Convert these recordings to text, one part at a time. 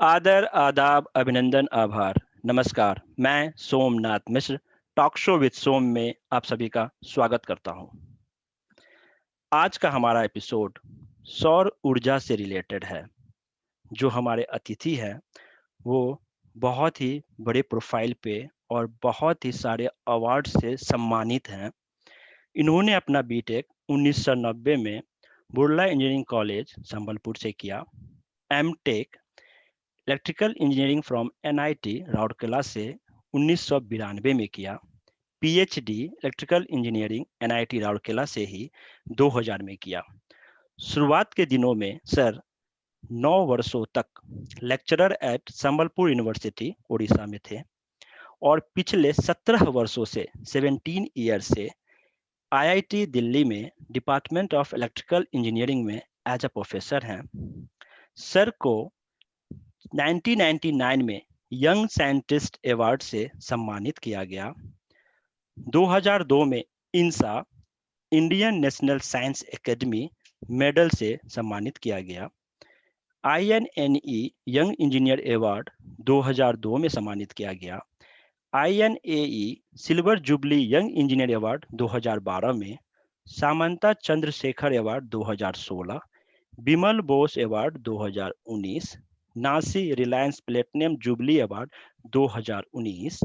आदर, आदाब, अभिनंदन, आभार। नमस्कार, मैं सोमनाथ मिश्र टॉक शो विद सोम में आप सभी का स्वागत करता हूं। आज का हमारा एपिसोड सौर ऊर्जा से रिलेटेड है। जो हमारे अतिथि हैं वो बहुत ही बड़े प्रोफाइल पे और बहुत ही सारे अवार्ड से सम्मानित हैं। इन्होंने अपना बीटेक 1990 में बुर्ला इंजीनियरिंग कॉलेज संबलपुर से किया। MTech electrical engineering from NIT Rourkela से 1992 में किया। PhD electrical engineering NIT Rourkela से ही 2000 में किया। शुरुआत के दिनों में सर 9 वर्षों तक lecturer at Sambalpur university Orissa में थे और पिछले 17 वर्षों से 17 ईयर से आईआईटी दिल्ली में डिपार्टमेंट ऑफ इलेक्ट्रिकल इंजीनियरिंग में एज अ प्रोफेसर हैं। सर को 1999 में यंग साइंटिस्ट अवार्ड से सम्मानित किया गया। 2002 में INSA Indian National Science Academy medal से सम्मानित किया गया। आईएनएनई यंग इंजीनियर अवार्ड 2002 में सम्मानित किया गया। INAE silver jubilee young engineer award 2012 में, Samanta Chandrasekhar award 2016, Bimal Bose award 2019, NASI Reliance platinum jubilee award 2019।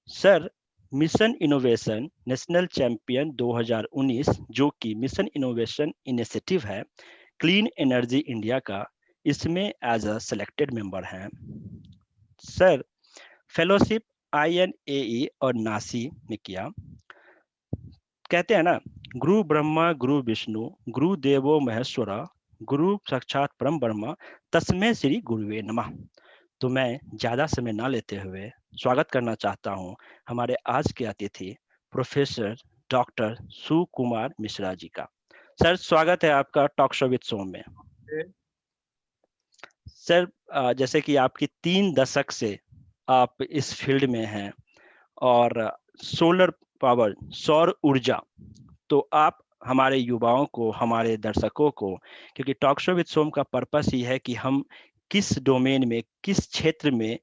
Sir mission innovation national champion 2019, जो कि मिशन इनोवेशन इनिशिएटिव है क्लीन एनर्जी इंडिया का, इसमें एज अ सेलेक्टेड मेंबर हैं। सर फेलोशिप आईएनएई और NASI में किया। कहते हैं ना, गुरु ब्रह्मा गुरु विष्णु गुरु देवो महेश्वरा गुरु साक्षात परम ब्रह्म तस्मै श्री गुरुवे नमः। तो मैं ज़्यादा समय ना लेते हुए स्वागत करना चाहता हूं हमारे आज के अतिथि प्रोफेसर डॉक्टर सुकुमार मिश्रा जी का। सर स्वागत है आपका टॉक शो विद सोम में। सर जैसे कि आपकी 3 दशक से आप इस फील्ड में हैं और सोलर पावर सौर ऊर्जा, तो आप हमारे युवाओं को, हमारे दर्शकों को, क्योंकि टॉक शो विद सोम का पर्पस ही है कि हम किस डोमेन में, किस क्षेत्र में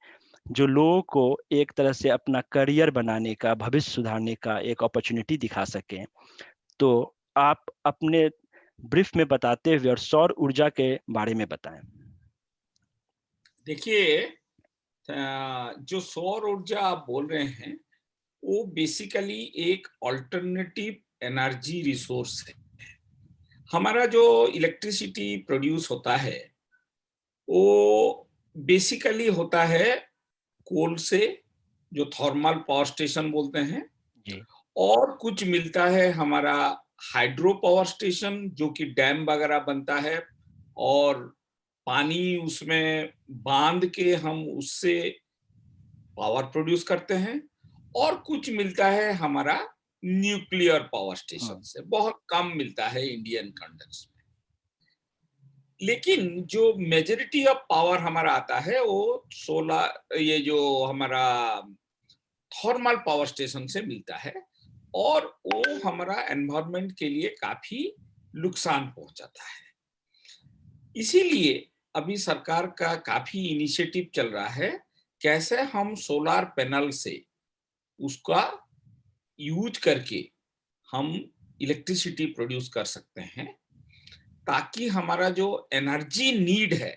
जो लोगों को एक तरह से अपना करियर बनाने का, भविष्य सुधारने का एक अपॉर्चुनिटी दिखा सकें। तो आप अपने ब्रीफ में बताते हुए और सौर ऊर्जा के बारे में बताएं। देखिए, जो सौर ऊर्जा आप बोल रहे हैं वो बेसिकली एक ऑल्टरनेटिव एनर्जी रिसोर्स है। हमारा जो इलेक्ट्रिसिटी प्रोड्यूस होता है वो बेसिकली होता है कोल से, जो थर्मल पावर स्टेशन बोलते हैं, जी और कुछ मिलता है हमारा हाइड्रो पावर स्टेशन जो कि डैम वगैरह बनता है और पानी उसमें बांध के हम उससे पावर प्रोड्यूस करते हैं, और कुछ मिलता है हमारा न्यूक्लियर पावर स्टेशन से। बहुत कम मिलता है इंडियन कंट्रीज में, लेकिन जो मेजॉरिटी ऑफ पावर हमारा आता है वो सोलर, ये जो हमारा थर्मल पावर स्टेशन से मिलता है, और वो हमारा एनवायरनमेंट के लिए काफी नुकसान पहुंचाता है। इसीलिए अभी सरकार का काफी इनिशिएटिव चल रहा है, कैसे हम सोलर पैनल से उसका यूज करके हम इलेक्ट्रिसिटी प्रोड्यूस कर सकते हैं, ताकि हमारा जो एनर्जी नीड है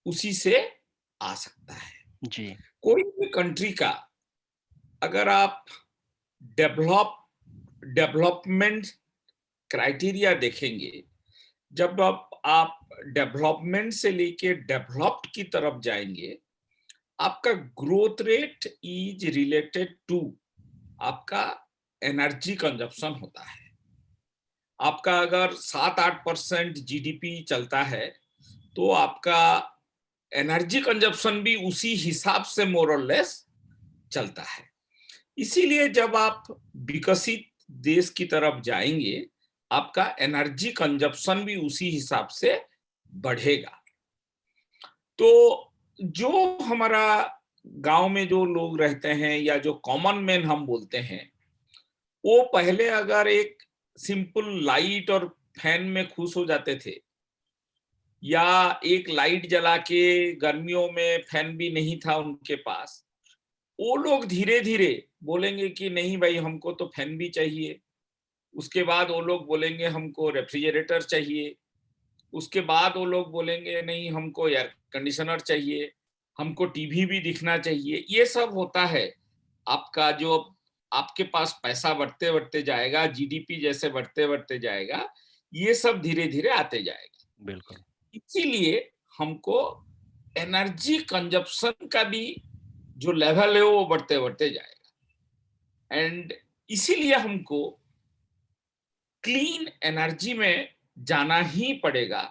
उसी से आ सकता है। जी कोई भी कंट्री का अगर आप डेवलप डेवलपमेंट क्राइटेरिया देखेंगे, जब आप डेवलपमेंट से लेके डेवलप्ड की तरफ जाएंगे, आपका growth rate is related to आपका एनर्जी कंजप्शन होता है। आपका अगर 7-8% जीडीपी चलता है तो आपका एनर्जी कंजप्शन भी उसी हिसाब से मोर और लेस चलता है। इसीलिए जब आप विकसित देश की तरफ जाएंगे, आपका एनर्जी कंजप्शन भी उसी हिसाब से बढ़ेगा। तो जो हमारा गांव में जो लोग रहते हैं या जो कॉमन मैन हम बोलते हैं, वो पहले अगर एक सिंपल लाइट और फैन में खुश हो जाते थे, या एक लाइट जला के गर्मियों में फैन भी नहीं था उनके पास, वो लोग धीरे धीरे बोलेंगे कि नहीं भाई हमको तो फैन भी चाहिए। उसके बाद वो लोग बोलेंगे हमको रेफ्रिजरेटर चाहिए। उसके बाद वो लोग बोलेंगे नहीं हमको एयर कंडीशनर चाहिए, हमको टीवी भी दिखना चाहिए। ये सब होता है आपका जो आपके पास पैसा बढ़ते बढ़ते जाएगा, जीडीपी जैसे बढ़ते बढ़ते जाएगा, ये सब धीरे धीरे आते जाएगा। बिल्कुल। इसीलिए हमको एनर्जी कंजप्शन का भी जो लेवल है वो बढ़ते बढ़ते जाएगा। एंड इसीलिए हमको क्लीन एनर्जी में जाना ही पड़ेगा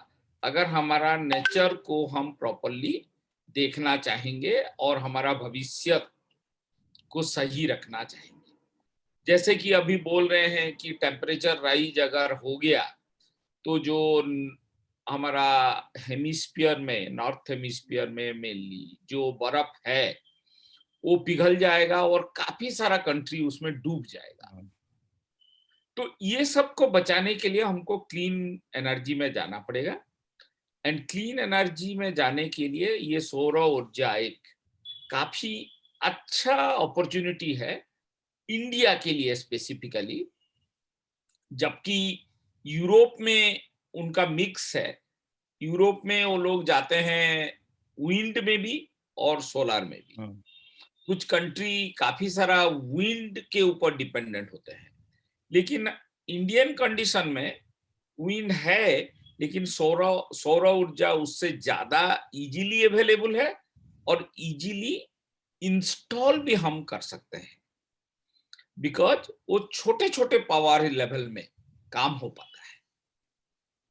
अगर हमारा नेचर को हम प्रॉपरली देखना चाहेंगे और हमारा भविष्य को सही रखना चाहेंगे। जैसे कि अभी बोल रहे हैं कि टेम्परेचर राइज अगर हो गया तो जो हमारा हेमिस्फीयर में, नॉर्थ हेमिस्फीयर में मेनली जो बर्फ है वो पिघल जाएगा और काफी सारा कंट्री उसमें डूब जाएगा। तो ये सब को बचाने के लिए हमको क्लीन एनर्जी में जाना पड़ेगा। एंड क्लीन एनर्जी में जाने के लिए ये सौर ऊर्जा एक काफी अच्छा अपॉर्चुनिटी है इंडिया के लिए स्पेसिफिकली, जबकि यूरोप में उनका मिक्स है। यूरोप में वो लोग जाते हैं विंड में भी और सोलर में भी। कुछ कंट्री काफी सारा विंड के ऊपर डिपेंडेंट होते हैं, लेकिन इंडियन कंडीशन में विंड है, लेकिन सौर ऊर्जा उससे ज्यादा इजीली अवेलेबल है और इजीली इंस्टॉल भी हम कर सकते हैं, बिकॉज वो छोटे छोटे पावर लेवल में काम हो पाता है।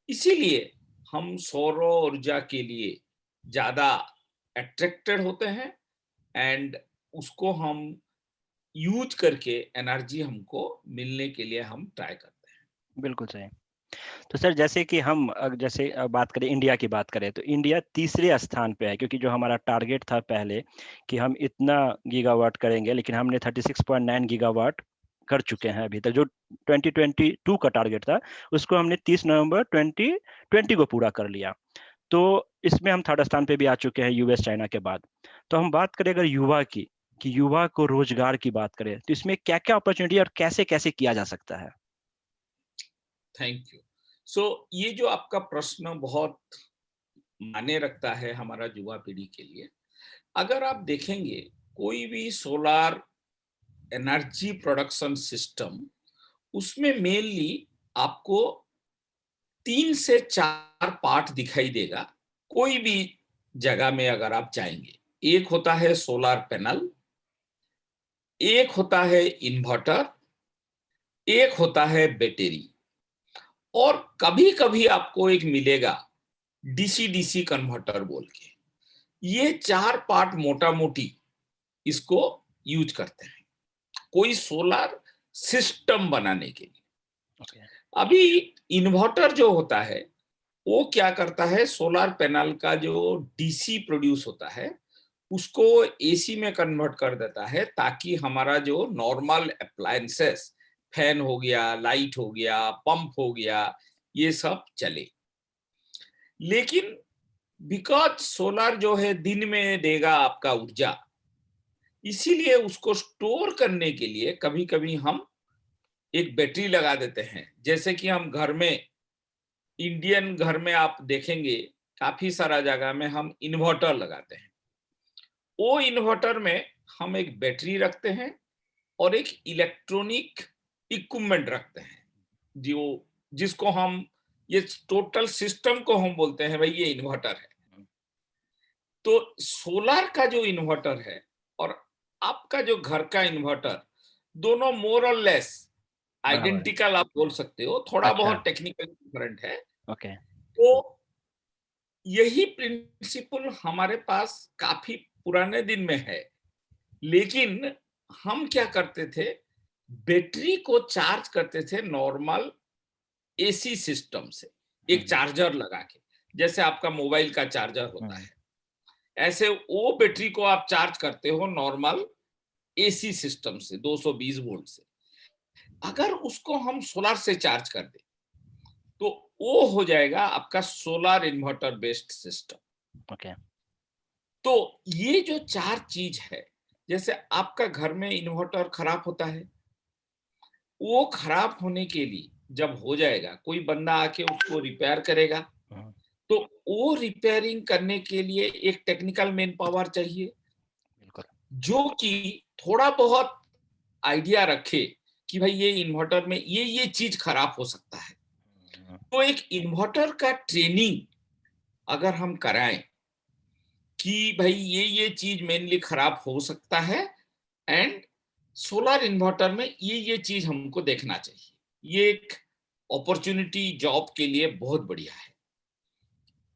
इसीलिए हम सौर ऊर्जा के लिए ज्यादा अट्रैक्टेड होते हैं एंड उसको हम यूज करके एनर्जी हमको मिलने के लिए हम ट्राई करते हैं। बिल्कुल सही। तो सर जैसे कि हम जैसे बात करें, इंडिया की बात करें, तो इंडिया तीसरे स्थान पे है, क्योंकि जो हमारा टारगेट था पहले कि हम इतना गीगावाट करेंगे, लेकिन हमने 36.9 गीगावाट कर चुके हैं अभी तक। जो 2022 का टारगेट था उसको हमने 30 नवंबर 2020 को पूरा कर लिया। तो इसमें हम थर्ड स्थान पे भी आ चुके हैं यूएस चाइना के बाद। तो हम बात करें अगर युवा की, कि युवा को रोजगार की बात करें, तो इसमें क्या क्या अपॉर्चुनिटी और कैसे कैसे किया जा सकता है? Thank you. सो ये जो आपका प्रश्न बहुत मायने रखता है हमारा युवा पीढ़ी के लिए। अगर आप देखेंगे कोई भी सोलर एनर्जी प्रोडक्शन सिस्टम, उसमें मेनली आपको 3 से 4 पार्ट दिखाई देगा कोई भी जगह में अगर आप जाएंगे। एक होता है सोलर पैनल, एक होता है इन्वर्टर, एक होता है बैटरी, और कभी कभी आपको एक मिलेगा डीसी डीसी कन्वर्टर बोल के। ये 4 पार्ट मोटा मोटी इसको यूज करते हैं कोई सोलर सिस्टम बनाने के लिए। Okay. अभी इन्वर्टर जो होता है वो क्या करता है, सोलर पैनल का जो डीसी प्रोड्यूस होता है उसको एसी में कन्वर्ट कर देता है, ताकि हमारा जो नॉर्मल अप्लायंसेस, फैन हो गया, लाइट हो गया, पंप हो गया, ये सब चले। लेकिन बिकॉज सोलर जो है दिन में देगा आपका ऊर्जा, इसीलिए उसको स्टोर करने के लिए कभी कभी हम एक बैटरी लगा देते हैं। जैसे कि हम घर में, इंडियन घर में आप देखेंगे काफी सारा जगह में हम इन्वर्टर लगाते हैं। वो इन्वर्टर में हम एक बैटरी रखते हैं और एक इलेक्ट्रॉनिक इक्विपमेंट रखते हैं, जो जिसको हम, ये टोटल सिस्टम को हम बोलते हैं भाई ये इन्वर्टर है। तो सोलर का जो इन्वर्टर है और आपका जो घर का इन्वर्टर, दोनों मोर और लेस आइडेंटिकल आप बोल सकते हो, थोड़ा अच्छा। बहुत टेक्निकल डिफरेंट है। ओके। तो यही प्रिंसिपल हमारे पास काफी पुराने दिन में है, लेकिन हम क्या करते थे, बैटरी को चार्ज करते थे नॉर्मल एसी सिस्टम से, एक चार्जर लगा के, जैसे आपका मोबाइल का चार्जर होता है, ऐसे वो बैटरी को आप चार्ज करते हो नॉर्मल एसी सिस्टम से 220 वोल्ट से। अगर उसको हम सोलर से चार्ज कर दें तो वो हो जाएगा आपका solar inverter based system. Okay. तो ये जो 4 चीज है, जैसे आपका घर में इन्वर्टर खराब होता है, वो खराब होने के लिए जब हो जाएगा, कोई बंदा आके उसको रिपेयर करेगा, हम्म, तो वो रिपेयरिंग करने के लिए एक टेक्निकल मैन पावर चाहिए, बिल्कुल। जो कि थोड़ा बहुत आइडिया रखे कि भाई ये इन्वर्टर में ये चीज खराब हो सकता है। हम्म, तो एक इन्वर्टर का ट्रेनिंग अगर हम कराएं कि भाई ये चीज मेनली खराब हो सकता है, एंड सोलर इन्वर्टर में ये चीज हमको देखना चाहिए, ये एक अपॉर्चुनिटी जॉब के लिए बहुत बढ़िया है,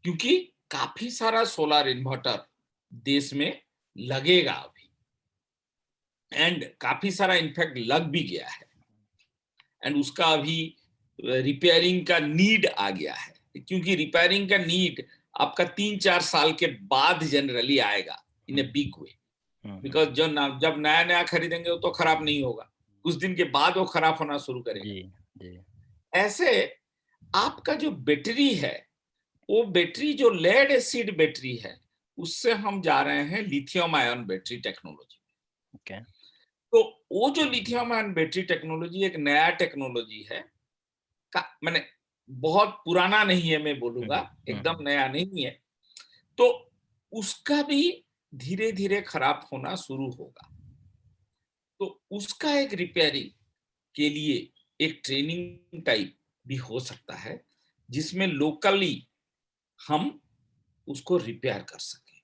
क्योंकि काफी सारा सोलर इन्वर्टर देश में लगेगा अभी, एंड काफी सारा इनफैक्ट लग भी गया है, एंड उसका अभी रिपेयरिंग का नीड आ गया है, क्योंकि रिपेयरिंग का नीड आपका 3-4 साल के बाद जनरली आएगा इन ए बिग वे, बिकॉज जब नया नया खरीदेंगे वो तो खराब नहीं होगा, कुछ दिन के बाद वो खराब होना शुरू करेगा। जी जी। ऐसे आपका जो बैटरी है, वो बैटरी जो लेड एसिड बैटरी है, उससे हम जा रहे हैं lithium ion battery technology. Okay. तो वो जो लिथियम आयन बैटरी टेक्नोलॉजी एक नया टेक्नोलॉजी है, का मैंने बहुत पुराना नहीं है, मैं बोलूंगा एकदम नया नहीं है। तो उसका भी धीरे धीरे खराब होना शुरू होगा, तो उसका एक रिपेयरिंग के लिए एक ट्रेनिंग टाइप भी हो सकता है, जिसमें लोकली हम उसको रिपेयर कर सके।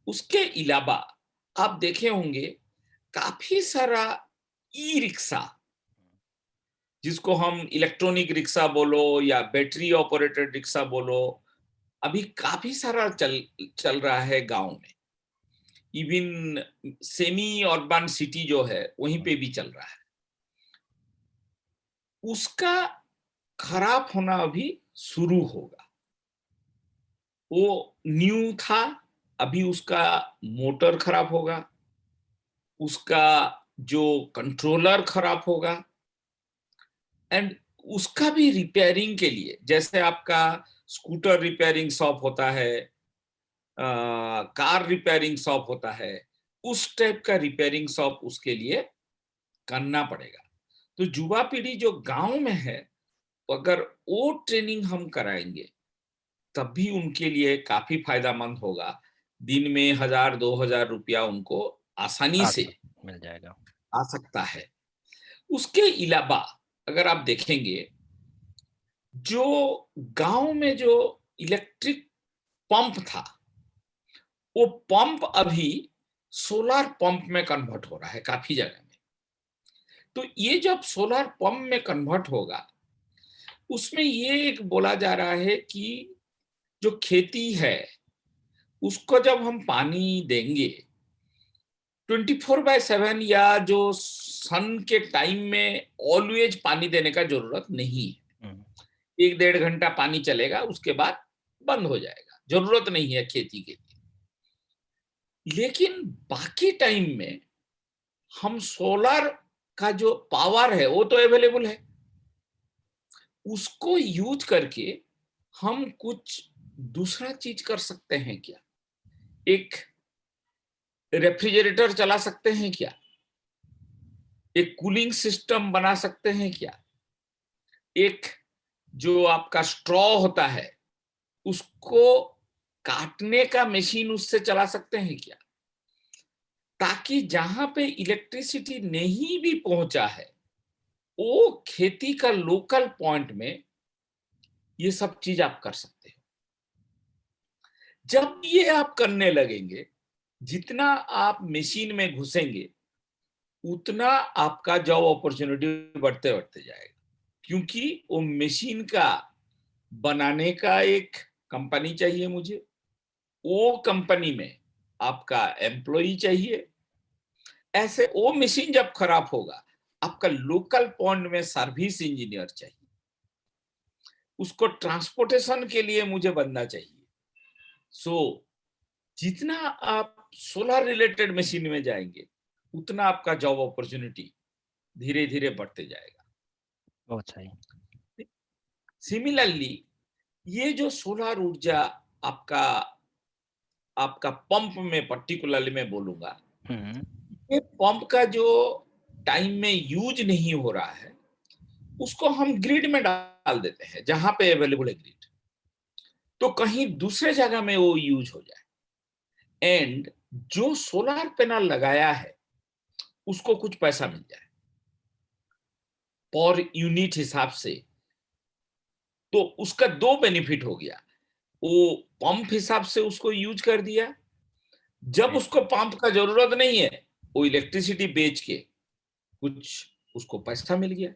उसके अलावा आप देखे होंगे काफी सारा ई रिक्शा, जिसको हम इलेक्ट्रॉनिक रिक्शा बोलो या बैटरी ऑपरेटेड रिक्शा बोलो, अभी काफी सारा चल चल रहा है गांव में, इवन सेमी अर्बन सिटी जो है वहीं पे भी चल रहा है। उसका खराब होना अभी शुरू होगा, वो न्यू था, अभी उसका मोटर खराब होगा, उसका जो कंट्रोलर खराब होगा, एंड उसका भी रिपेयरिंग के लिए, जैसे आपका स्कूटर रिपेयरिंग शॉप होता है, कार रिपेयरिंग शॉप होता है, उस टाइप का रिपेयरिंग शॉप उसके लिए करना पड़ेगा। तो युवा पीढ़ी जो गांव में है, अगर वो ट्रेनिंग हम कराएंगे तब भी उनके लिए काफी फायदामंद होगा। दिन में 1000-2000 रुपया उनको आसानी से मिल जाएगा। आ सकता है। उसके अलावा अगर आप देखेंगे, जो गांव में जो इलेक्ट्रिक पंप था, वो पंप अभी सोलर पंप में कन्वर्ट हो रहा है काफी जगह में। तो ये जब सोलर पंप में कन्वर्ट होगा, उसमें ये एक बोला जा रहा है कि जो खेती है उसको जब हम पानी देंगे 24/7, या जो सन के टाइम में ऑलवेज पानी देने का जरूरत नहीं है, 1-1.5 घंटा पानी चलेगा, उसके बाद बंद हो जाएगा, जरूरत नहीं है खेती के लिए। लेकिन बाकी टाइम में हम सोलर का जो पावर है वो तो अवेलेबल है, उसको यूज करके हम कुछ दूसरा चीज कर सकते हैं क्या? एक रेफ्रिजरेटर चला सकते हैं क्या? एक कूलिंग सिस्टम बना सकते हैं क्या? एक जो आपका स्ट्रॉ होता है उसको काटने का मशीन उससे चला सकते हैं क्या? ताकि जहां पे इलेक्ट्रिसिटी नहीं भी पहुंचा है, वो खेती का लोकल पॉइंट में ये सब चीज आप कर सकते हो। जब ये आप करने लगेंगे, जितना आप मशीन में घुसेंगे, उतना आपका जॉब अपॉर्चुनिटी बढ़ते बढ़ते जाएगा, क्योंकि वो मशीन का बनाने का एक कंपनी चाहिए मुझे, वो कंपनी में आपका एम्प्लॉय चाहिए। ऐसे वो मशीन जब खराब होगा, आपका लोकल पॉइंट में सर्विस इंजीनियर चाहिए, उसको ट्रांसपोर्टेशन के लिए मुझे बंदा चाहिए। सो जितना आप सोलर रिलेटेड मशीन में जाएंगे, उतना आपका जॉब अपॉर्चुनिटी धीरे धीरे बढ़ते जाएगा। बहुत सही। सिमिलरली ये जो सोलर ऊर्जा आपका आपका पंप में पर्टिकुलरली मैं बोलूंगा, हम्म। ये पंप का जो टाइम में यूज नहीं हो रहा है उसको हम ग्रिड में डाल देते हैं जहां पे अवेलेबल है ग्रिड, तो कहीं दूसरे जगह में वो यूज हो जाए, एंड जो सोलर पैनल लगाया है उसको कुछ पैसा मिल जाए पर यूनिट हिसाब से। तो उसका दो बेनिफिट हो गया, वो पंप हिसाब से उसको यूज कर दिया, जब उसको पंप का जरूरत नहीं है वो इलेक्ट्रिसिटी बेच के कुछ उसको पैसा मिल गया।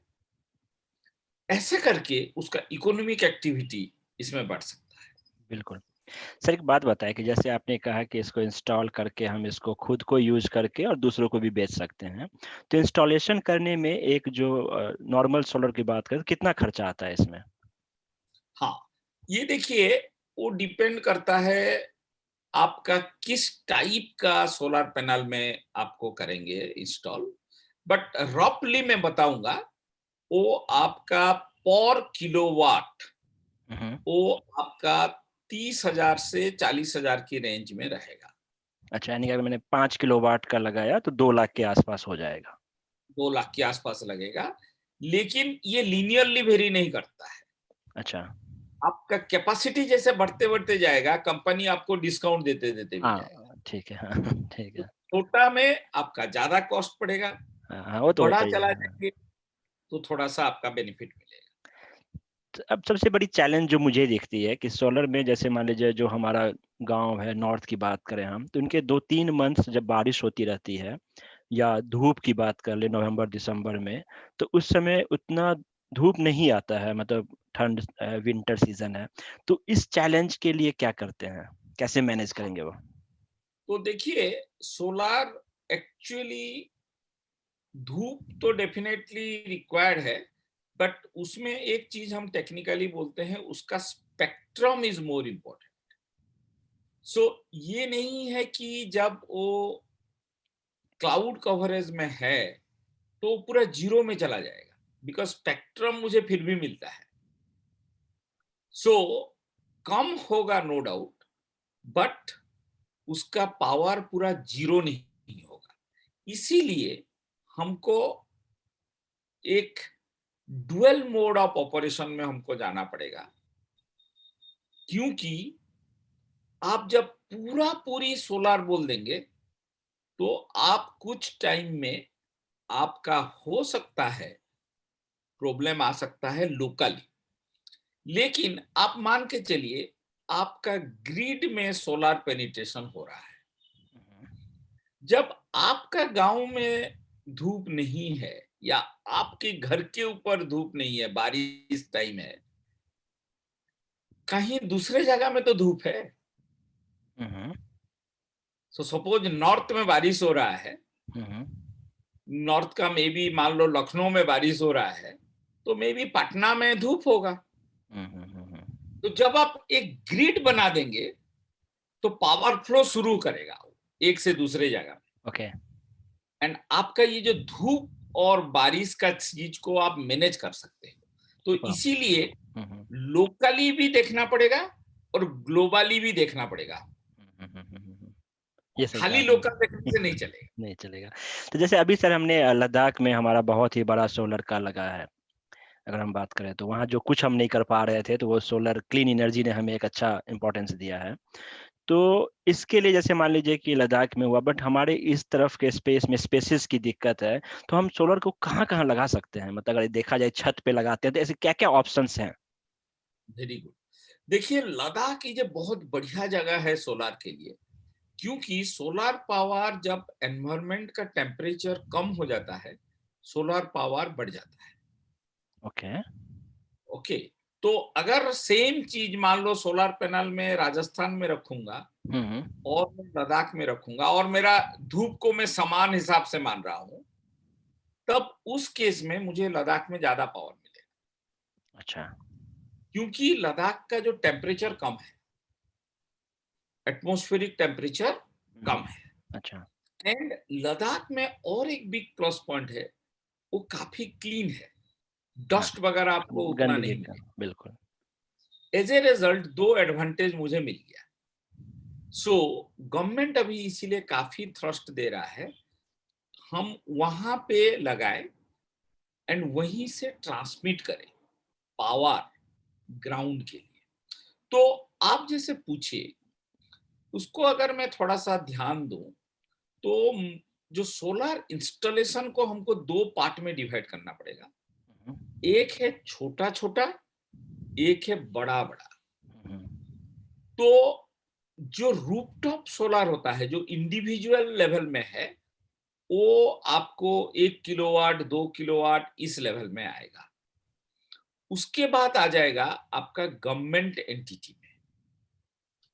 ऐसे करके उसका इकोनॉमिक एक्टिविटी इसमें बढ़ सकता है। बिल्कुल। सर एक बात बताएं कि जैसे आपने कहा कि इसको इंस्टॉल करके हम इसको खुद को यूज करके और दूसरों को भी बेच सकते हैं, तो इंस्टॉलेशन करने में एक जो नॉर्मल सोलर की बात करें, कितना खर्चा आता है इसमें? हाँ, ये देखिए वो डिपेंड करता है आपका किस टाइप का सोलर पैनल में आपको करेंगे इंस्टॉल, बट रफली मैं बताऊंगा वो आपका पर किलोवाट हम्म। वो आपका 30,000 से 40,000 की रेंज में रहेगा। अच्छा, यानी कि अगर मैंने 5 किलोवाट का लगाया तो 2 लाख के आसपास हो जाएगा। 2 लाख के आसपास लगेगा, लेकिन ये लीनियरली वेरी नहीं करता है। अच्छा। आपका कैपेसिटी जैसे बढ़ते बढ़ते जाएगा कंपनी आपको डिस्काउंट देते देते भी जाएगा। हाँ ठीक है। हाँ ठीक तो है। छोटा में आपका ज्यादा कॉस्ट पड़ेगा, हाँ हाँ, वो तो बड़ा होता ही है। चला हाँ। जाएंगे तो थोड़ा सा आपका बेनिफिट मिलेगा। तो अब सबसे बड़ी चैलेंज जो मुझे दिखती है कि सोलर में, जैसे मान लीजिए जो हमारा गांव है, नॉर्थ की बात करें हम, तो इनके 2-3 मंथ्स जब बारिश होती रहती है, या धूप की बात कर ले नवंबर दिसंबर में, तो उस समय उतना धूप नहीं आता है, मतलब ठंड, विंटर सीजन है। तो इस चैलेंज के लिए क्या करते हैं, कैसे मैनेज करेंगे वो? तो देखिए सोलार एक्चुअली धूप तो डेफिनेटली रिक्वायर्ड है, बट उसमें एक चीज हम टेक्निकली बोलते हैं उसका स्पेक्ट्रम इज मोर इम्पोर्टेंट। सो ये नहीं है कि जब वो क्लाउड कवरेज में है तो पूरा जीरो में चला जाएगा, बिकॉज स्पेक्ट्रम मुझे फिर भी मिलता है। सो कम होगा नो डाउट, बट उसका पावर पूरा जीरो नहीं होगा। इसीलिए हमको एक डुअल मोड ऑफ ऑपरेशन में हमको जाना पड़ेगा, क्योंकि आप जब पूरा पूरी सोलार बोल देंगे तो आप कुछ टाइम में आपका हो सकता है प्रॉब्लम आ सकता है लोकली, लेकिन आप मान के चलिए आपका ग्रिड में सोलार पेनिट्रेशन हो रहा है। जब आपका गांव में धूप नहीं है या आपके घर के ऊपर धूप नहीं है, बारिश टाइम है, कहीं दूसरे जगह में तो धूप है। हम्म। सो सपोज नॉर्थ में बारिश हो रहा है, हम्म। नॉर्थ का मे बी मान लो लखनऊ में बारिश हो रहा है, तो मे बी पटना में धूप होगा। तो जब आप एक ग्रिड बना देंगे तो पावर फ्लो शुरू करेगा एक से दूसरे जगह। ओके। एंड आपका ये जो धूप और बारिश का चीज को आप मैनेज कर सकते हैं। तो इसीलिए लोकली भी देखना पड़ेगा और ग्लोबली भी देखना पड़ेगा, ये सही कहा खाली लोकल देखने आपने। से नहीं चलेगा। नहीं चलेगा। तो जैसे अभी सर हमने लद्दाख में हमारा बहुत ही बड़ा सोलर का लगा है, अगर हम बात करें तो वहाँ जो कुछ हम नहीं कर पा रहे थे, तो वो सोलर क्लीन एनर्जी ने हमें एक अच्छा इंपॉर्टेंस दिया है। तो इसके लिए जैसे मान लीजिए कि लद्दाख में हुआ, बट हमारे इस तरफ के स्पेस में स्पेसिस की दिक्कत है, तो हम सोलर को कहाँ कहाँ लगा सकते हैं? मतलब अगर देखा जाए छत पे लगाते हैं तो ऐसे क्या क्या ऑप्शंस हैं? Very good. देखिए लद्दाख ये बहुत बढ़िया जगह है सोलार के लिए, क्योंकि सोलार पावर जब एनवायरमेंट का टेम्परेचर कम हो जाता है सोलार पावर बढ़ जाता है। ओके। ओके, तो अगर सेम चीज मान लो सोलार पैनल में राजस्थान में रखूंगा हम्म। और मैं लद्दाख में रखूंगा और मेरा धूप को मैं समान हिसाब से मान रहा हूं, तब उस केस में मुझे लद्दाख में ज्यादा पावर मिलेगा, अच्छा। क्योंकि लद्दाख का जो टेम्परेचर कम है, एटमॉस्फेरिक टेम्परेचर कम है। अच्छा। एंड लद्दाख में और एक बिग प्लस पॉइंट है, वो काफी क्लीन है। डस्ट वगैरह आपको उतना गंदगी नहीं का, मिलेगा। बिल्कुल। एज ए रिजल्ट 2 एडवांटेज मुझे मिल गया। सो गवर्नमेंट अभी इसीलिए काफी थ्रस्ट दे रहा है, हम वहां पे लगाए एंड वहीं से ट्रांसमिट करें पावर ग्राउंड के लिए। तो आप जैसे पूछे, उसको अगर मैं थोड़ा सा ध्यान दूं, तो जो सोलर इंस्टॉलेशन को हमको 2 पार्ट में डिवाइड करना पड़ेगा। हम्म, एक है छोटा छोटा, एक है बड़ा बड़ा। हम्म, तो जो रूफटॉप सोलर होता है, जो इंडिविजुअल लेवल में है, वो आपको 1 किलोवाट 2 किलोवाट इस लेवल में आएगा। उसके बाद आ जाएगा आपका गवर्नमेंट एंटिटी में,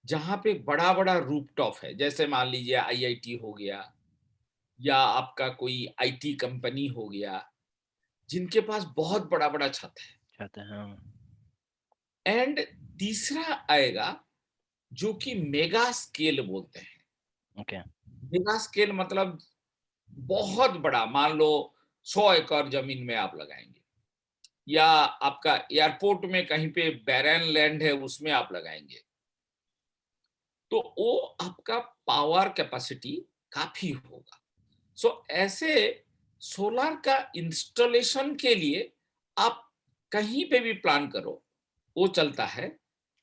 जहां पे बड़ा बड़ा रूफटॉप है, जैसे मान लीजिए आईआईटी हो गया, या आपका कोई आईटी कंपनी हो गया, जिनके पास बहुत बड़ा बड़ा छत है। चाहते हैं, हाँ। एंड तीसरा आएगा जो कि मेगा स्केल बोलते हैं। ओके। मेगा स्केल मतलब बहुत बड़ा, मान लो 100 एकड़ जमीन में आप लगाएंगे, या आपका एयरपोर्ट में कहीं पे बैरन लैंड है उसमें आप लगाएंगे, तो वो आपका पावर कैपेसिटी काफी होगा। सो ऐसे सोलर का इंस्टॉलेशन के लिए आप कहीं पे भी प्लान करो, वो चलता है,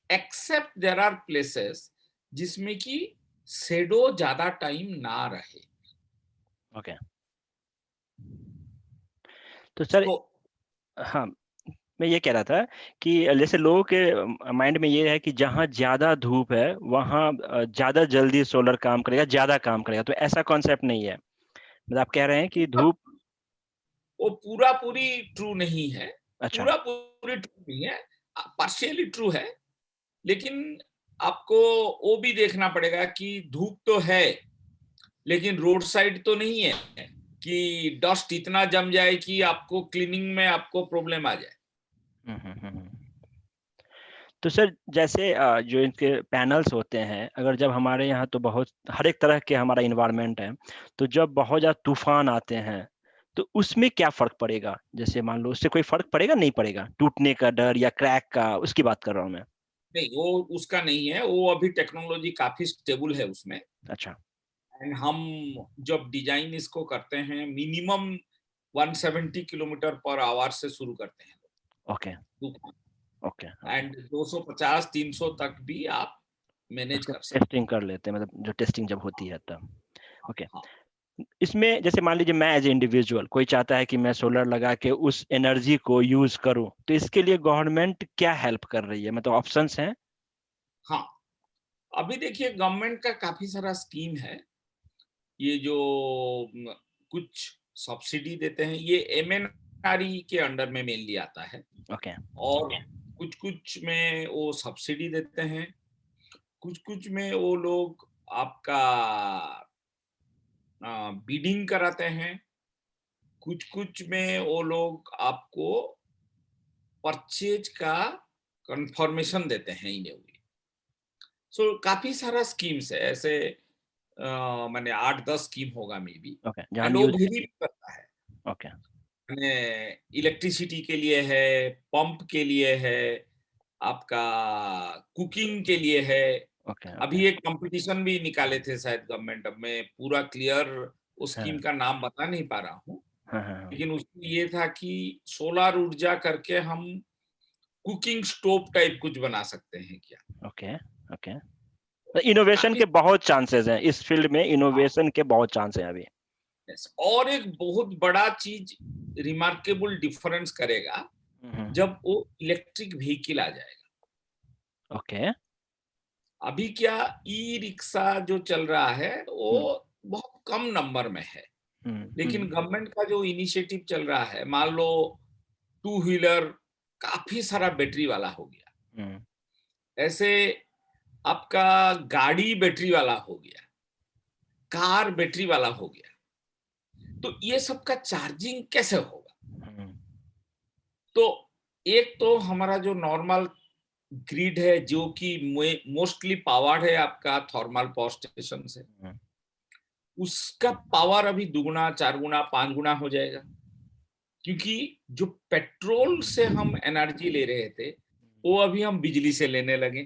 एक्सेप्ट देयर आर प्लेसेस जिसमें कि शेडो ज्यादा टाइम ना रहे। ओके। तो सर, तो हाँ, मैं ये कह रहा था कि जैसे लोगों के माइंड में ये है कि जहाँ ज्यादा धूप है वहाँ ज्यादा जल्दी सोलर काम करेगा, ज्यादा काम करेगा, तो ऐसा कॉन्सेप्ट नहीं है। मतलब आप कह रहे हैं कि धूप। वो पूरा पूरी ट्रू नहीं है, अच्छा। पूरा पूरी ट्रू नहीं है, पार्शियली ट्रू है। लेकिन आपको वो भी देखना पड़ेगा कि धूप तो है, लेकिन रोड साइड तो नहीं है कि डस्ट इतना जम जाए कि आपको क्लीनिंग में आपको प्रॉब्लम आ जाए। हम्म, हम्म, हम्म। तो सर, जैसे जो इनके पैनल्स होते हैं, अगर जब हमारे यहाँ तो बहुत हर एक तरह के हमारा इन्वायरमेंट है, तो जब बहुत ज्यादा तूफान आते हैं तो उसमें क्या फर्क पड़ेगा? जैसे मान लो उससे कोई फर्क पड़ेगा, नहीं पड़ेगा? टूटने का डर या क्रैक का, उसकी बात कर रहा हूँ मैं। नहीं, वो उसका नहीं है, वो अभी टेक्नोलॉजी काफी स्टेबल है उसमें। अच्छा। एंड हम जब डिजाइन इसको करते हैं, मिनिमम 170 किलोमीटर पर आवर से शुरू करते हैं ओके, तूफान, ओके, ओके। एंड 250 300 तक भी आप मैनेज उसको कर सकते टेस्टिंग कर लेते हैं, मतलब जो टेस्टिंग जब होती है तब। हैं। ओके। हाँ, इसमें जैसे मान लीजिए मैं एज ए इंडिविजुअल, कोई चाहता है कि मैं सोलर लगा के उस एनर्जी को यूज करूं, तो इसके लिए गवर्नमेंट क्या हेल्प कर रही है? मतलब ऑप्शंस हैं? हाँ। अभी देखिए गवर्नमेंट का काफी सारा स्कीम है। ये जो कुछ सब्सिडी देते हैं, ये एमएनआरई के अंडर में मेनली आता है। ओके। और कुछ कुछ में वो सब्सिडी देते हैं, कुछ कुछ में वो लोग आपका बीडिंग कराते हैं, कुछ कुछ में वो लोग आपको परचेज का कंफर्मेशन देते हैं इन ए वे। सो काफी सारा स्कीम्स है ऐसे, मैंने 8-10 स्कीम होगा मे बी। ओके, जहाँ एंड वो यूज। वेरी भी करता है, ओके, मैंने इलेक्ट्रिसिटी के लिए है, पंप के लिए है, आपका कुकिंग के लिए है। Okay, okay. अभी एक कंपटीशन भी निकाले थे शायद गवर्नमेंट, अब मैं पूरा क्लियर उस स्कीम हाँ, का नाम बता नहीं पा रहा हूँ, हाँ, हाँ, हाँ। लेकिन उसमें ये था कि सोलर ऊर्जा करके हम कुकिंग स्टोव टाइप कुछ बना सकते हैं क्या। Okay, okay. इनोवेशन काफी। के बहुत चांसेस हैं इस फील्ड में, हाँ, इनोवेशन के बहुत चांस हैं अभी। yes। और एक बहुत बड़ा चीज रिमार्केबल डिफरेंस करेगा हम्म। जब वो इलेक्ट्रिक व्हीकल आ जाएगा। ओके। अभी क्या ई रिक्शा जो चल रहा है वो हम्म, बहुत कम नंबर में है, हम्म, लेकिन गवर्नमेंट का जो इनिशिएटिव चल रहा है, मान लो टू व्हीलर काफी सारा बैटरी वाला हो गया, हम्म। ऐसे आपका गाड़ी बैटरी वाला हो गया, कार बैटरी वाला हो गया, तो ये सब का चार्जिंग कैसे होगा। हम्म, तो एक तो हमारा जो नॉर्मल ग्रिड है, जो कि मोस्टली पावर्ड है आपका थर्मल पावर स्टेशन से, उसका पावर अभी दुगुना 4 गुना 5 गुना हो जाएगा, क्योंकि जो पेट्रोल से हम एनर्जी ले रहे थे वो अभी हम बिजली से लेने लगे।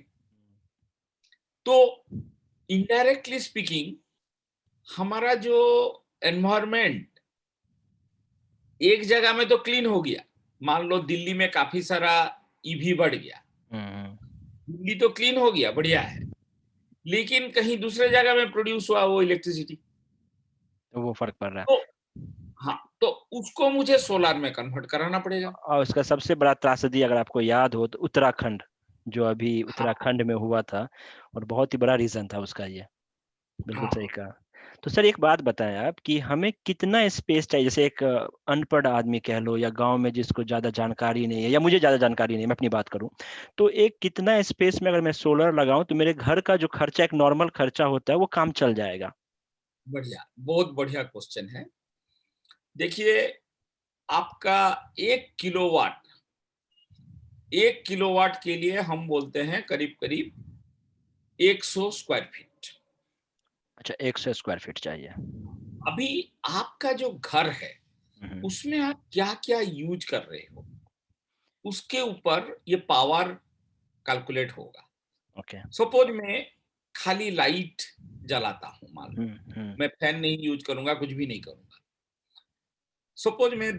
तो इनडायरेक्टली स्पीकिंग हमारा जो एनवायरमेंट एक जगह में तो क्लीन हो गया। मान लो दिल्ली में काफी सारा ईवी बढ़ गया, दिल्ली तो क्लीन हो गया, बढ़िया है, लेकिन कहीं दूसरे जगह में प्रोड्यूस हुआ वो इलेक्ट्रिसिटी, तो वो फर्क पड़ रहा है। तो हाँ, तो उसको मुझे सोलर में कन्वर्ट कराना पड़ेगा। और उसका सबसे बड़ा त्रासदी अगर आपको याद हो तो उत्तराखंड, जो अभी हाँ, उत्तराखंड में हुआ था, और बहुत ही बड़ा रीजन था उसका ये। बिल्कुल सही हाँ, कहा। तो सर एक बात बताएं आप कि हमें कितना स्पेस चाहिए, जैसे एक अनपढ़ आदमी कह लो या गांव में जिसको ज्यादा जानकारी नहीं है, या मुझे ज्यादा जानकारी नहीं है, मैं अपनी बात करूं, तो एक कितना स्पेस में अगर मैं सोलर लगाऊं तो मेरे घर का जो खर्चा, एक नॉर्मल खर्चा होता है, वो काम चल जाएगा? बढ़िया, बहुत बढ़िया क्वेश्चन है। देखिए, आपका 1 किलोवाट, 1 किलोवाट के लिए हम बोलते हैं करीब करीब 100 स्क्वायर फीट। अच्छा, 100 स्क्वायर फीट चाहिए। अभी आपका जो घर है हम्म, उसमें आप क्या क्या यूज कर रहे हो उसके ऊपर ये पावर कैलकुलेट होगा। ओके। सपोज मैं खाली लाइट जलाता हूं, मान लो हम्म। मैं फैन नहीं यूज करूंगा, कुछ भी नहीं करूंगा। सपोज मैं,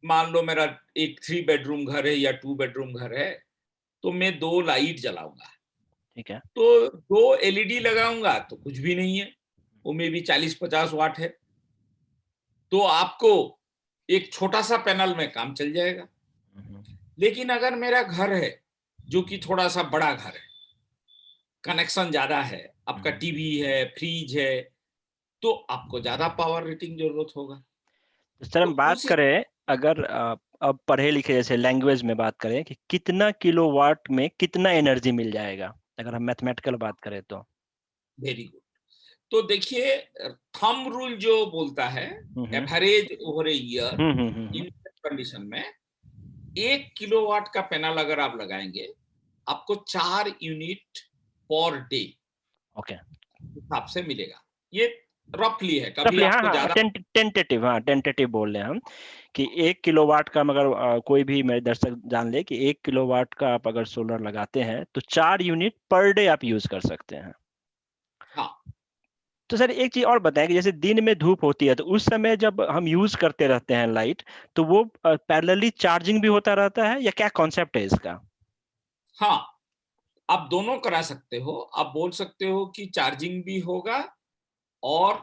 मान लो मेरा एक 3 बेडरूम घर है या 2 बेडरूम घर है, तो मैं 2 लाइट जलाऊंगा, ठीक है। तो 2 एलईडी लगाऊंगा तो कुछ भी नहीं है, वो में भी 40-50 वाट है, तो आपको एक छोटा सा पैनल में काम चल जाएगा। हम्म, लेकिन अगर मेरा घर है जो कि थोड़ा सा बड़ा घर है, कनेक्शन ज्यादा है, आपका हम्म। टीवी है, फ्रिज है, तो आपको ज्यादा पावर रेटिंग जरूरत होगा। तो सर तो हम बात उस करें, अगर अब पढ़े लिखे जैसे लैंग्वेज में बात करें कि कितना किलोवाट में कितना एनर्जी मिल जाएगा, अगर हम मैथमेटिकल बात करें तो? Very good. तो देखिए, थंब रूल जो बोलता है, hmm average over a year hmm. इन कंडीशन में 1 किलोवाट का पैनल अगर आप लगाएंगे, आपको 4 यूनिट पर डे ओके। हिसाब से मिलेगा। ये रफली है, कभी रफली, हाँ आपको हाँ, ज्यादा। टेंटेटिव, हाँ टेंटेटिव बोल रहे हैं हम, कि 1 किलोवाट का, मगर कोई भी मेरे दर्शक जान ले कि 1 किलोवाट का आप अगर सोलर लगाते हैं तो 4 यूनिट पर डे आप यूज कर सकते हैं। हाँ, तो सर एक चीज और बताएं कि जैसे दिन में धूप होती है तो उस समय जब हम यूज करते रहते हैं लाइट, तो वो पैरेलली चार्जिंग भी होता रहता है, या क्या कॉन्सेप्ट है इसका? हाँ, आप दोनों करा सकते हो। आप बोल सकते हो कि चार्जिंग भी होगा और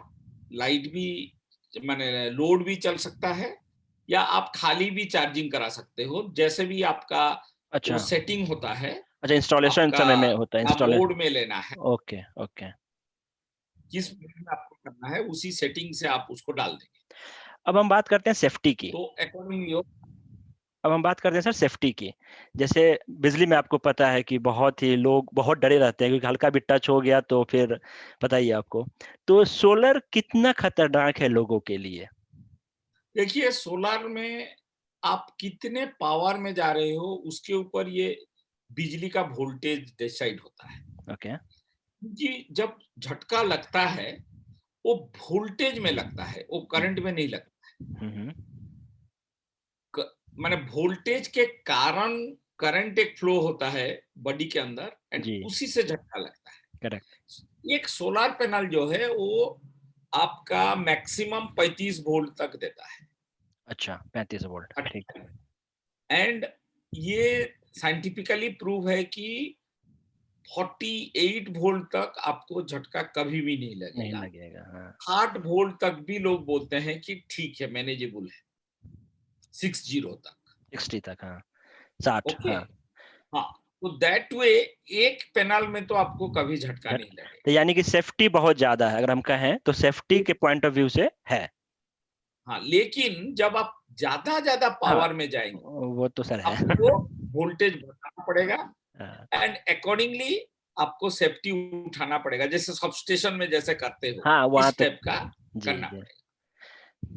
लाइट भी, माने लोड भी चल सकता है, या आप खाली भी चार्जिंग करा सकते हो, जैसे भी आपका वो अच्छा। सेटिंग होता है। अच्छा, इंस्टॉलेशन आपका समय में होता है मोड इंस्टॉलेशन। में लेना है, ओके ओके। किस मोड में आपको करना है उसी सेटिंग से आप उसको डाल देंगे, अब हम बात करते हैं सेफ्टी की। तो अकॉर्डिंगली। अब हम बात करते हैं सर सेफ्टी की। जैसे बिजली में आपको पता है कि बहुत ही लोग बहुत डरे रहते हैं, क्योंकि हल्का भी टच हो गया तो फिर पता ही है आपको। तो सोलर कितना खतरनाक है लोगों के लिए? देखिए, सोलर में आप कितने पावर में जा रहे हो उसके ऊपर ये बिजली का वोल्टेज डिसाइड होता है। ओके। क्योंकि जब झटका लगता है वो वोल्टेज में लगता है, वो करंट में नहीं लगता। हम्म। माने वोल्टेज के कारण करंट एक फ्लो होता है बॉडी के अंदर, एंड जी। उसी से झटका लगता करेक्ट। है। एक सोलर पैनल जो है वो आपका मैक्सिमम 35 वोल्ट तक देता है। अच्छा, 35 वोल्ट, ठीक। एंड ये साइंटिफिकली प्रूव है कि 48 वोल्ट तक आपको झटका कभी भी नहीं नहीं लगेगा। लगेगा, हाँ। 8 वोल्ट तक भी लोग बोलते हैं कि ठीक है, मैनेजेबल है, 60 तक। 60 तक, हाँ। 60, ओके, हाँ। हाँ, तो दैट वे एक पैनल में तो आपको कभी झटका झट नहीं लगेगा। तो यानी कि सेफ्टी बहुत ज्यादा है, अगर हम कहें तो सेफ्टी के पॉइंट ऑफ व्यू से है। हाँ, लेकिन जब आप ज्यादा ज्यादा हाँ, पावर में जाएंगे, वो तो सर है। आपको वोल्टेज बढ़ाना पड़ेगा, हाँ एंड अकॉर्डिंगली आपको सेफ्टी उठाना पड़ेगा, जैसे सबस्टेशन में जैसे करते हो हाँ, वहां इस तो। टाइप का जी करना जी। पड़ेगा।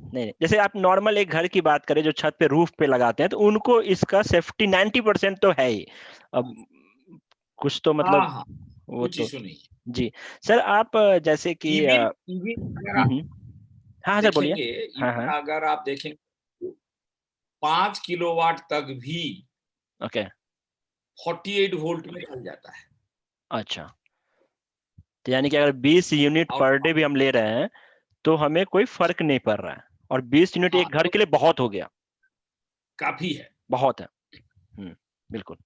नहीं नहीं, जैसे आप नॉर्मल एक घर की बात करें जो छत पे रूफ पे लगाते हैं, तो उनको इसका सेफ्टी 90% तो है ही। अब कुछ तो हाँ, मतलब, हाँ, वो कुछ तो। इशू नहीं है। जी। सर आप जैसे कि इवन इवन अगर आप हम्म। हाँ हाँ, सर बोलिए। देखेंगे, हाँ इवन हाँ। अगर आप देखेंगे 5 किलोवाट तक भी ओके 48 वोल्ट में चल जाता है। अच्छा, तो यानी कि अगर 20 यूनिट और पर डे भी हम ले रहे हैं तो हमें कोई फर्क नहीं पड़ रहा है, और 20 यूनिट हाँ, एक घर तो के लिए बहुत हो गया, काफी है। बहुत है। बिल्कुल।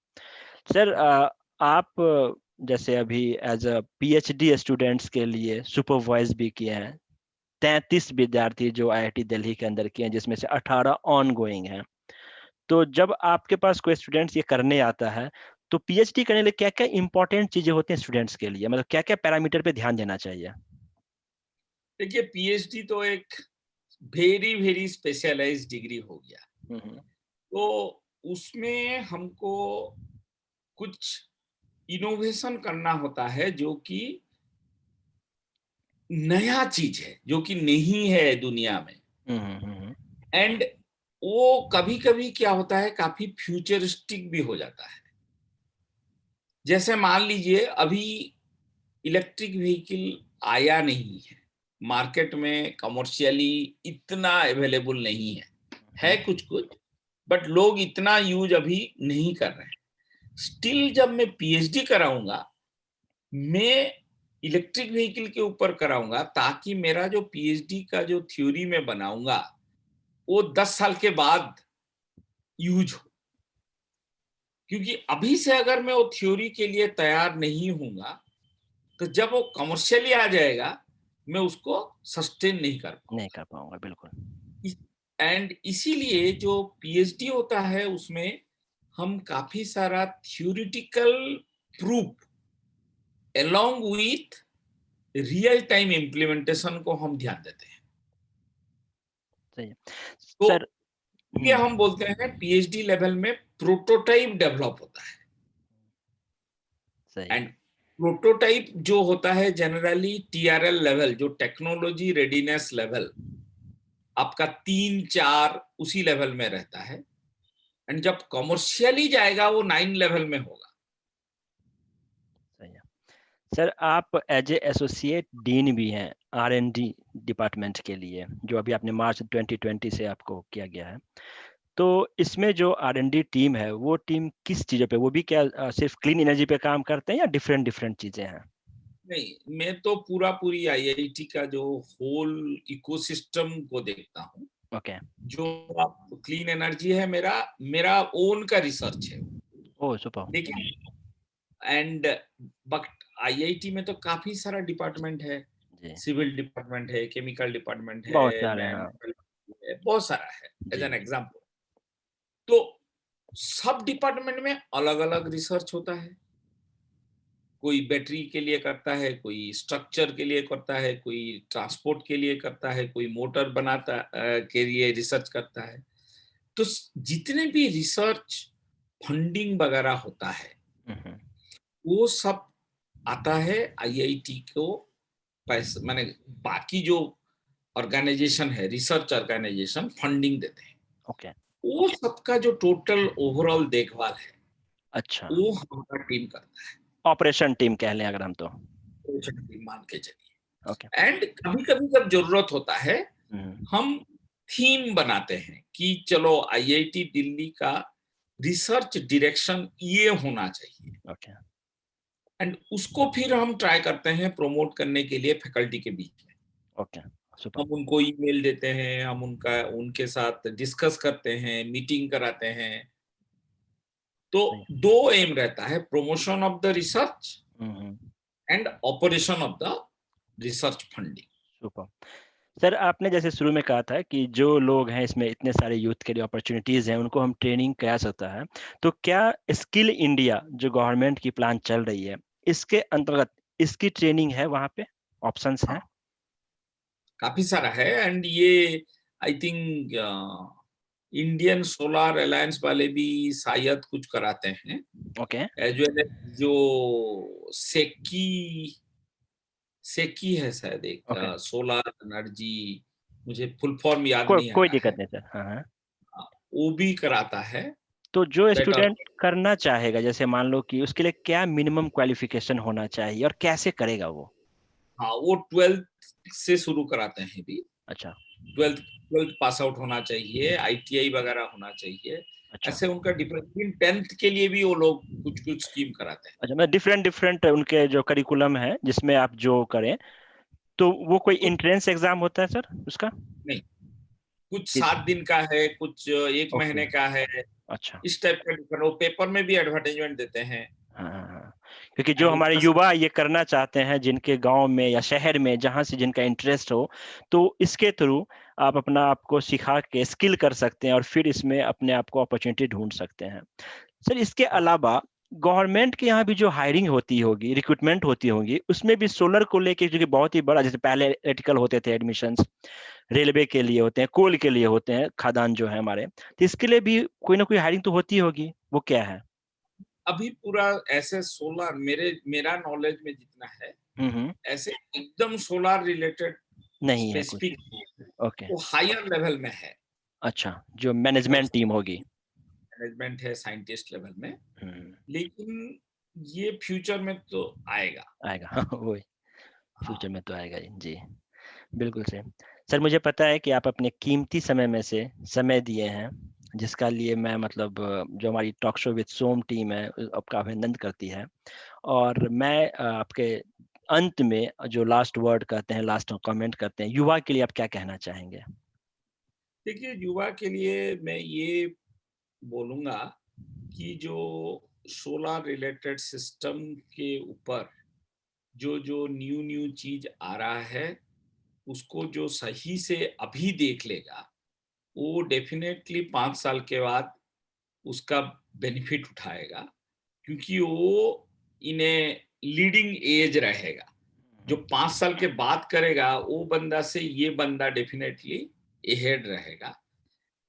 सर आप जैसे अभी एज अ पीएचडी स्टूडेंट्स के लिए सुपरवाइज भी किए हैं 33 विद्यार्थी जो आईआईटी दिल्ली के अंदर किए हैं, जिसमें से 18 ऑन गोइंग हैं। तो जब आपके पास कोई स्टूडेंट्स ये करने आता है तो पीएचडी करने के लिए क्या क्या इंपॉर्टेंट चीजें होती हैं स्टूडेंट्स के लिए, मतलब क्या क्या पैरामीटर पे ध्यान देना चाहिए? देखिए, पीएचडी तो एक वेरी वेरी स्पेशलाइज्ड डिग्री हो गया, हम्म तो उसमें हमको कुछ इनोवेशन करना होता है, जो कि नया चीज है, जो कि नहीं है दुनिया में। एंड वो कभी कभी क्या होता है, काफी फ्यूचरिस्टिक भी हो जाता है। जैसे मान लीजिए, अभी इलेक्ट्रिक व्हीकल आया नहीं है मार्केट में, कमर्शियली इतना अवेलेबल नहीं है कुछ कुछ, बट लोग इतना यूज अभी नहीं कर रहे हैं। स्टिल जब मैं पीएचडी कराऊंगा, मैं इलेक्ट्रिक व्हीकल के ऊपर कराऊंगा, ताकि मेरा जो पीएचडी का जो थ्योरी में बनाऊंगा वो 10 साल के बाद यूज हो। क्योंकि अभी से अगर मैं वो थ्योरी के लिए तैयार नहीं हूंगा, तो जब वो कमर्शियली आ जाएगा, मैं उसको सस्टेन नहीं कर नहीं पाऊंगा। कर पाऊंगा, बिल्कुल। एंड इसीलिए जो पीएचडी होता है, उसमें हम काफी सारा theoretical proof along with real time implementation को हम ध्यान देते हैं। सही है तो सर। ये हम बोलते हैं पीएचडी लेवल में प्रोटोटाइप डेवलप होता है। सही है। एंड प्रोटोटाइप जो होता है जनरली टीआरएल लेवल, जो टेक्नोलॉजी रेडीनेस लेवल, आपका 3-4 उसी लेवल में रहता है। एंड जब कमर्शियली जाएगा, वो 9 लेवल में होगा। सही है सर। आप एज ए एसोसिएट डीन भी हैं आर&डी डिपार्टमेंट के लिए, जो अभी आपने मार्च 2020 से आपको किया गया है। तो इसमें जो आर&डी टीम है वो टीम किस चीज़ों पे, वो भी क्या सिर्फ क्लीन एनर्जी पे काम करते हैं या डिफरेंट डिफरेंट चीज़ें हैं? नहीं, मैं तो पूरी आईआईटी का जो होल इकोसिस्टम को देखता हूँ। ओके। जो आप क्लीन एनर्जी है, मेरा मेरा ओन का रिसर्च है। ओह सुपर। लेकिन एंड बट आईआईटी में तो काफी सारा डिपार्टमेंट है। जी। सिविल डिपार्टमेंट है, केमिकल डिपार्टमेंट बहुत है, सारे हैं, हाँ। बहुत सारा है। As ji. एन एग्जाम्पल, तो सब डिपार्टमेंट में अलग अलग रिसर्च होता है। कोई बैटरी के लिए करता है, कोई स्ट्रक्चर के लिए करता है, कोई ट्रांसपोर्ट के लिए करता है, कोई मोटर बनाता के लिए रिसर्च करता है। तो जितने भी रिसर्च फंडिंग वगैरह होता है, हम्म, वो सब आता है आईआईटी को पैसे, माने बाकी जो ऑर्गेनाइजेशन है, रिसर्च ऑर्गेनाइजेशन फंडिंग देते हैं। ओके। वो सबका जो टोटल ओवरऑल देखभाल है, अच्छा, वो हमारा टीम करता है। ऑपरेशन टीम कह लें अगर हम तो। टीम मान के चलिए। ओके। एंड कभी कभी जब जरूरत होता है, हम्म हम थीम बनाते हैं कि चलो आईआईटी दिल्ली का रिसर्च डायरेक्शन ये होना चाहिए। ओके। एंड उसको फिर हम ट्राई करते हैं प्रमोट करने के लिए फैकल्टी के बीच में। Okay super. हम उनको ईमेल देते हैं, हम उनके साथ डिस्कस करते हैं, मीटिंग कराते हैं। तो सही। दो एम रहता है, promotion of the research hmm and operation of the research funding. Super. Sir आपने जैसे शुरू में कहा था कि जो लोग हैं इसमें, इतने सारे यूथ के लिए अपॉर्चुनिटीज हैं, उनको हम ट्रेनिंग करा सकता है। तो क्या स्किल इंडिया जो गवर्नमेंट की प्लान चल रही है, इसके अंतर्गत इसकी ट्रेनिंग है, वहाँ पे ऑप्शंस हैं? काफी सारा है। एंड ये I think Indian solar alliance वाले भी शायद कुछ कराते हैं। ओके। एज वेल एज जो सेकी सेकी है, शायद एक ओके, सोलर एनर्जी, मुझे फुल फॉर्म याद नहीं आ कोई रहा दिक्कत है। नहीं सर। हाँ हाँ। वो भी कराता है। तो जो दैट आर, स्टूडेंट करना चाहेगा, जैसे मान लो कि उसके लिए क्या मिनिमम क्वालिफिकेशन होना चाहिए और कैसे करेगा वो? हाँ, वो 12th से शुरू कराते हैं भी। अच्छा। 12th पास आउट होना चाहिए, ITI वगैरह होना चाहिए। अच्छा ऐसे उनका डिफरेंट 10th के लिए भी वो लोग कुछ कुछ स्कीम कराते हैं। अच्छा, मैं डिफरेंट उनके जो करिकुलम है जिसमें आप जो करें, तो वो कोई कुछ एंट्रेंस एग्जाम होता है सर उसका? नहीं, कुछ इस 7 दिन का है, कुछ 1 ओके, महीने का है, अच्छा। इस टाइप का different, वो पेपर में भी एडवर्टाइजमेंट देते हैं। हाँ हाँ हाँ। क्योंकि जो एंड हमारे उसका युवा ये करना चाहते हैं, जिनके गांव में या शहर में जहां से जिनका इंटरेस्ट हो, तो इसके थ्रू आप अपना आपको सिखा के स्किल कर सकते हैं और फिर इसमें अपने आप को अपॉर्चुनिटी ढूंढ सकते हैं। सर इसके अलावा गवर्नमेंट के यहाँ भी जो हायरिंग होती होगी, रिक्रूटमेंट होती होगी, उसमें भी सोलर को लेके, जो कि बहुत ही बड़ा, जैसे पहले इलेक्ट्रिकल होते थे एडमिशन्स, रेलवे के लिए होते हैं, कोल के लिए होते हैं, खदान जो है हमारे, तो इसके लिए भी कोई ना कोई हायरिंग तो होती होगी, वो क्या है? अभी पूरा ऐसे सोलर मेरा नॉलेज में जितना है, हम्म। ऐसे एकदम सोलर रिलेटेड नहीं है कुछ। Specific, okay. वो हायर लेवल में है, अच्छा, जो मैनेजमेंट टीम होगी। मैनेजमेंट है, साइंटिस्ट लेवल में। हम्म। लेकिन ये फ्यूचर में तो आएगा। आएगा हाँ, वही हाँ, फ्यूचर में तो आएगा ही जी। बिल्कुल सही। सर मुझे पता है कि आप अपने कीमती समय में से समय दिए हैं, जिसका लिए मैं मतलब जो हमारी talk show with Som team है आपका अभिनंदन करती है। और मैं आपके अंत में जो लास्ट वर्ड कहते हैं, लास्ट कमेंट करते हैं, युवा के लिए आप क्या कहना चाहेंगे? देखिए युवा के लिए मैं ये बोलूंगा कि जो सोलर रिलेटेड सिस्टम के ऊपर जो जो न्यू न्यू चीज आ रहा है, उसको जो सही से अभी देख लेगा, वो डेफिनेटली 5 साल के बाद उसका बेनिफिट उठाएगा, क्योंकि वो इन्हें लीडिंग एज रहेगा। जो 5 साल के बाद करेगा, वो बंदा से ये बंदा डेफिनेटली एहेड रहेगा।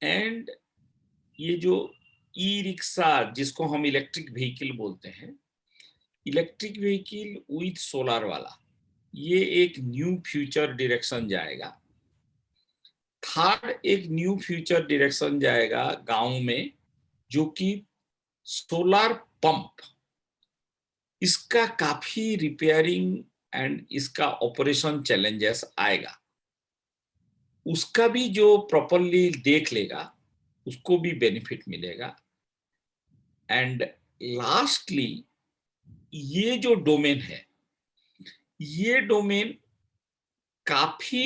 एंड ये जो ई रिक्शा जिसको हम इलेक्ट्रिक व्हीकल बोलते हैं, इलेक्ट्रिक व्हीकल विथ सोलर वाला, ये एक न्यू फ्यूचर डायरेक्शन जाएगा। थर्ड एक न्यू फ्यूचर डायरेक्शन जाएगा गांव में, जो कि सोलर पंप, इसका काफी रिपेयरिंग एंड इसका ऑपरेशन चैलेंजेस आएगा। उसका भी जो प्रॉपरली देख लेगा, उसको भी बेनिफिट मिलेगा। एंड लास्टली, ये जो डोमेन है, ये डोमेन काफी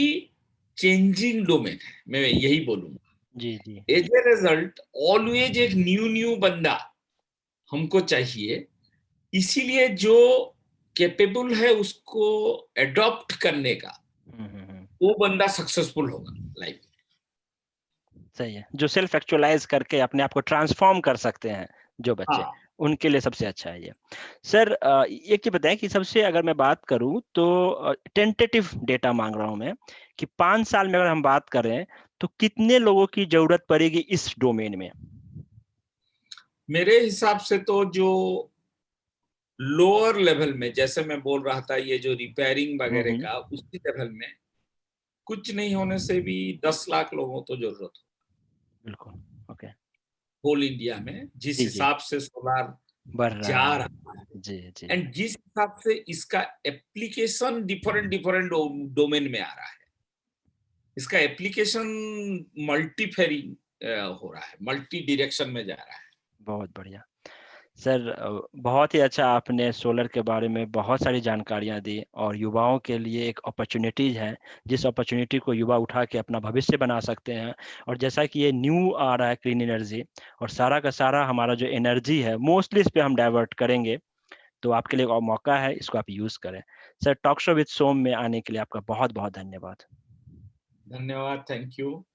चेंजिंग डोमेन है, मैं यही बोलूंगा। जी जी। एज ए रिजल्ट ऑलवेज एक न्यू न्यू बंदा हमको चाहिए। इसीलिए जो कैपेबल है उसको एडॉप्ट करने का, हम्म। वो बंदा सक्सेसफुल होगा लाइफ। सही है, जो सेल्फ एक्चुअलाइज करके अपने आप को ट्रांसफॉर्म कर सकते हैं जो बच्चे, हाँ, उनके लिए सबसे अच्छा है ये। सर एक ये बताएं कि सबसे अगर मैं बात करूं तो टेंटेटिव डेटा मांग रहा हूं मैं, कि 5 साल में अगर हम बात करें तो कितने लोगों की जरूरत पड़ेगी इस डोमेन में? मेरे हिसाब से तो जो लोअर लेवल में, जैसे मैं बोल रहा था, ये जो रिपेयरिंग वगैरह हम्म। का, उसी लेवल में कुछ नहीं होने से भी 10 लाख लोगों तो जरूरत हो बिल्कुल। ओके। होल इंडिया में, जिस जी जी। हिसाब से सोलार बढ़ रहा जा है। रहा है। जी जी। एंड जिस हिसाब से इसका एप्लीकेशन डिफरेंट डिफरेंट डोमेन में आ रहा है, इसका एप्लीकेशन मल्टीफेरिंग हो रहा है, मल्टी डायरेक्शन में जा रहा है। बहुत बढ़िया। सर बहुत ही अच्छा, आपने सोलर के बारे में बहुत सारी जानकारियां दी और युवाओं के लिए एक अपॉर्चुनिटीज है, जिस अपॉर्चुनिटी को युवा उठा के अपना भविष्य बना सकते हैं। और जैसा कि ये न्यू आ रहा है क्लीन एनर्जी, और सारा का सारा हमारा जो एनर्जी है मोस्टली इस पे हम डाइवर्ट करेंगे, तो आपके लिए एक और मौका है, इसको आप यूज करें। सर टॉक शो विद सोम में आने के लिए आपका बहुत बहुत धन्यवाद। धन्यवाद, थैंक यू।